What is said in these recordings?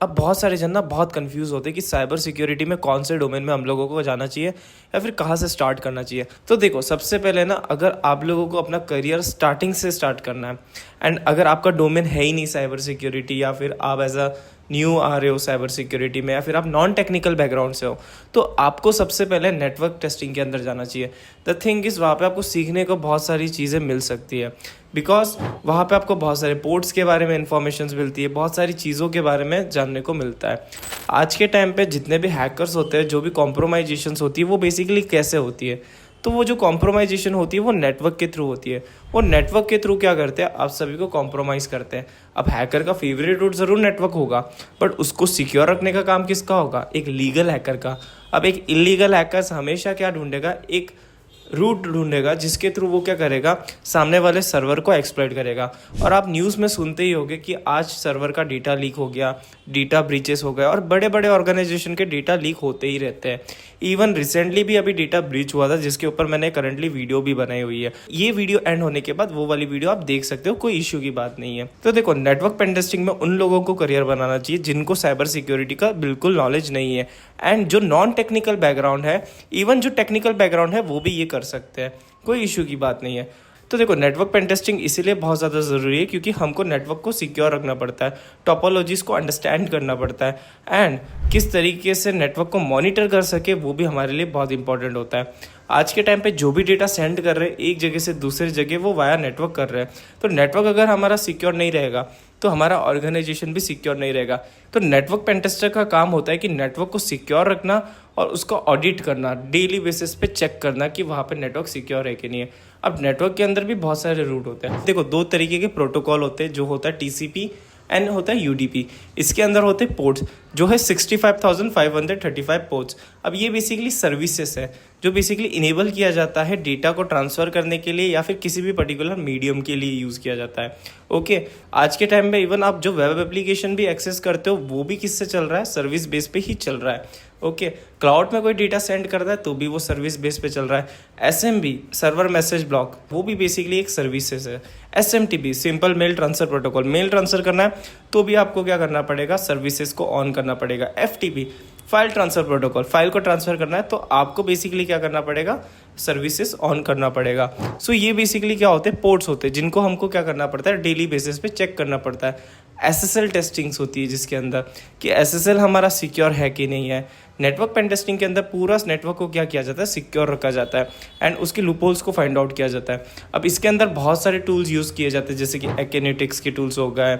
अब बहुत सारे जन ना बहुत कंफ्यूज होते हैं कि साइबर सिक्योरिटी में कौन से डोमेन में हम लोगों को जाना चाहिए या फिर कहाँ से स्टार्ट करना चाहिए। तो देखो, सबसे पहले ना, अगर आप लोगों को अपना करियर स्टार्टिंग से स्टार्ट करना है एंड अगर आपका डोमेन है ही नहीं साइबर सिक्योरिटी, या फिर आप एज अ न्यू आ रहे हो साइबर सिक्योरिटी में, या फिर आप नॉन टेक्निकल बैकग्राउंड से हो, तो आपको सबसे पहले नेटवर्क टेस्टिंग के अंदर जाना चाहिए। द थिंग इज़, वहाँ पे आपको सीखने को बहुत सारी चीज़ें मिल सकती है, बिकॉज वहाँ पे आपको बहुत सारे पोर्ट्स के बारे में इंफॉर्मेशन मिलती है, बहुत सारी चीज़ों के बारे में जानने को मिलता है। आज के टाइम पे जितने भी हैकर्स होते हैं, जो भी कॉम्प्रोमाइजेशंस होती है, वो बेसिकली कैसे होती है, तो वो जो कॉम्प्रोमाइजेशन होती है वो नेटवर्क के थ्रू होती है। वो नेटवर्क के थ्रू क्या करते हैं, आप सभी को कॉम्प्रोमाइज़ करते हैं। अब हैकर का फेवरेट रूट ज़रूर नेटवर्क होगा, बट उसको सिक्योर रखने का काम किसका होगा, एक लीगल हैकर का। अब एक इलीगल हैकर हमेशा क्या ढूंढेगा, एक रूट ढूंढेगा जिसके थ्रू वो क्या करेगा, सामने वाले सर्वर को एक्सप्लॉइट करेगा। और आप न्यूज़ में सुनते ही होंगे कि आज सर्वर का डेटा लीक हो गया, डेटा ब्रीचेस हो गए, और बड़े बड़े ऑर्गेनाइजेशन के डेटा लीक होते ही रहते हैं। इवन रिसेंटली भी अभी डेटा ब्रीच हुआ था, जिसके ऊपर मैंने करंटली वीडियो भी बनाई हुई है। ये वीडियो एंड होने के बाद वो वाली वीडियो आप देख सकते हो, कोई इश्यू की बात नहीं है। तो देखो, नेटवर्क पेन टेस्टिंग में उन लोगों को करियर बनाना चाहिए जिनको साइबर सिक्योरिटी का बिल्कुल नॉलेज नहीं है, एंड जो नॉन टेक्निकल बैकग्राउंड है, इवन जो टेक्निकल बैकग्राउंड है, वो भी ये कर सकते हैं, कोई इशू की बात नहीं है। तो देखो, नेटवर्क पेन टेस्टिंग इसीलिए बहुत ज़्यादा ज़रूरी है क्योंकि हमको नेटवर्क को सिक्योर रखना पड़ता है, टोपोलॉजीज़ को अंडरस्टैंड करना पड़ता है, एंड किस तरीके से नेटवर्क को मॉनिटर कर सके वो भी हमारे लिए बहुत इंपॉर्टेंट होता है। आज के टाइम पे जो भी डेटा सेंड कर रहे हैं एक जगह से दूसरी जगह, वो वाया नेटवर्क कर रहे हैं। तो नेटवर्क अगर हमारा सिक्योर नहीं रहेगा तो हमारा ऑर्गेनाइजेशन भी सिक्योर नहीं रहेगा। तो नेटवर्क पेन टेस्टर का काम होता है कि नेटवर्क को सिक्योर रखना और उसका ऑडिट करना, डेली बेसिस पे चेक करना कि वहाँ पे नेटवर्क सिक्योर है कि नहीं है। अब नेटवर्क के अंदर भी बहुत सारे रूट होते हैं। देखो, दो तरीके के प्रोटोकॉल होते हैं, जो होता है टीसीपी एंड होता है यूडीपी। इसके अंदर होते हैं पोर्ट्स, जो है 65,535 पोर्ट्स। अब ये बेसिकली सर्विसेज है जो बेसिकली इनेबल किया जाता है डेटा को ट्रांसफ़र करने के लिए या फिर किसी भी पर्टिकुलर मीडियम के लिए यूज़ किया जाता है। ओके, आज के टाइम में इवन आप जो वेब एप्लीकेशन भी एक्सेस करते हो वो भी किससे चल रहा है, सर्विस बेस पे ही चल रहा है। ओके, क्लाउड में कोई डेटा सेंड करता है तो भी वो सर्विस बेस पे चल रहा है। एसएमबी, सर्वर मैसेज ब्लॉक, वो भी बेसिकली एक सर्विसेज है। SMTP, simple mail transfer protocol, mail transfer करना है तो भी आपको क्या करना पड़ेगा, सर्विसेज को ऑन करना पड़ेगा। FTP, file transfer protocol, file को ट्रांसफर करना है तो आपको बेसिकली क्या करना पड़ेगा, सर्विसेज ऑन करना पड़ेगा। सो ये बेसिकली क्या होते हैं, पोर्ट्स होते हैं जिनको हमको क्या करना पड़ता है, डेली बेसिस पे चेक करना पड़ता है। एसएसएल टेस्टिंग्स होती है जिसके अंदर कि एसएसएल हमारा सिक्योर है कि नहीं है। नेटवर्क पेन टेस्टिंग के अंदर पूरा नेटवर्क को क्या किया जाता है, सिक्योर रखा जाता है एंड उसके लूपहोल्स को फाइंड आउट किया जाता है। अब इसके अंदर बहुत सारे टूल्स यूज़ किए जाते हैं, जैसे कि एकेनेटिक्स के टूल्स हो गए,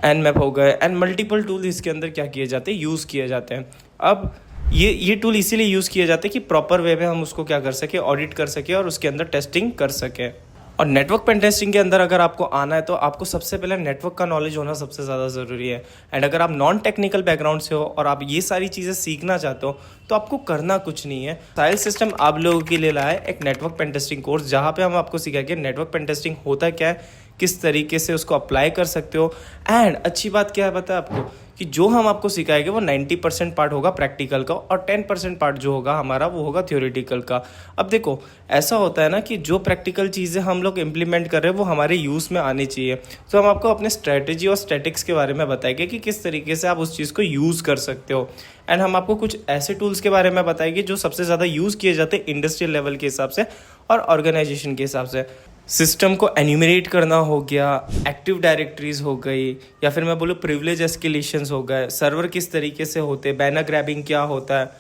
एनमैप हो गए, एंड मल्टीपल टूल इसके अंदर क्या किए जाते हैं, यूज़ किए जाते हैं। अब ये टूल इसीलिए यूज़ किए जाते हैं कि प्रॉपर वे में हम उसको क्या कर सके, ऑडिट कर सके और उसके अंदर टेस्टिंग कर सकें। और नेटवर्क पेन टेस्टिंग के अंदर अगर आपको आना है तो आपको सबसे पहले नेटवर्क का नॉलेज होना सबसे ज़्यादा ज़रूरी है। एंड अगर आप नॉन टेक्निकल बैकग्राउंड से हो और आप ये सारी चीज़ें सीखना चाहते हो तो आपको करना कुछ नहीं है। साइल सिस्टम आप लोगों के लिए लाया है एक नेटवर्क पेन टेस्टिंग कोर्स, जहाँ पे हम आपको सिखाएंगे नेटवर्क पेन टेस्टिंग होता क्या है, किस तरीके से उसको अप्लाई कर सकते हो। एंड अच्छी बात क्या है पता है आपको, कि जो हम आपको सिखाएंगे वो 90% पार्ट होगा प्रैक्टिकल का और 10% पार्ट जो होगा हमारा वो होगा थ्योरेटिकल का। अब देखो, ऐसा होता है ना कि जो प्रैक्टिकल चीज़ें हम लोग इम्प्लीमेंट कर रहे हैं वो हमारे यूज़ में आनी चाहिए। तो हम आपको अपने स्ट्रेटेजी और स्टैटिक्स के बारे में बताएंगे कि किस तरीके से आप उस चीज़ को यूज़ कर सकते हो। एंड हम आपको कुछ ऐसे टूल्स के बारे में बताएंगे जो सबसे ज़्यादा यूज़ किए जाते हैं इंडस्ट्रियल लेवल के हिसाब से और ऑर्गेनाइजेशन के हिसाब से। सिस्टम को एन्यूमरेट करना हो गया, एक्टिव डायरेक्टरीज हो गई, या फिर मैं बोलूँ प्रिविलेज एस्केलेशंस हो गए, सर्वर किस तरीके से होते हैं, बैनर ग्रैबिंग क्या होता है,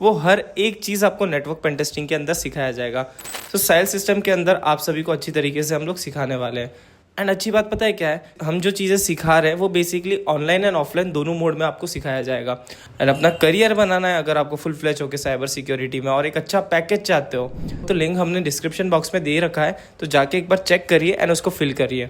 वो हर एक चीज़ आपको नेटवर्क पेन टेस्टिंग के अंदर सिखाया जाएगा। तो साइल सिस्टम के अंदर आप सभी को अच्छी तरीके से हम लोग सिखाने वाले हैं। एंड अच्छी बात पता है क्या है, हम जो चीज़ें सिखा रहे हैं वो बेसिकली ऑनलाइन एंड ऑफलाइन दोनों मोड में आपको सिखाया जाएगा। एंड अपना करियर बनाना है अगर आपको फुल फ्लेज होकर साइबर सिक्योरिटी में और एक अच्छा पैकेज चाहते हो तो लिंक हमने डिस्क्रिप्शन बॉक्स में दे रखा है, तो जाके एक बार चेक करिए एंड उसको फिल करिए।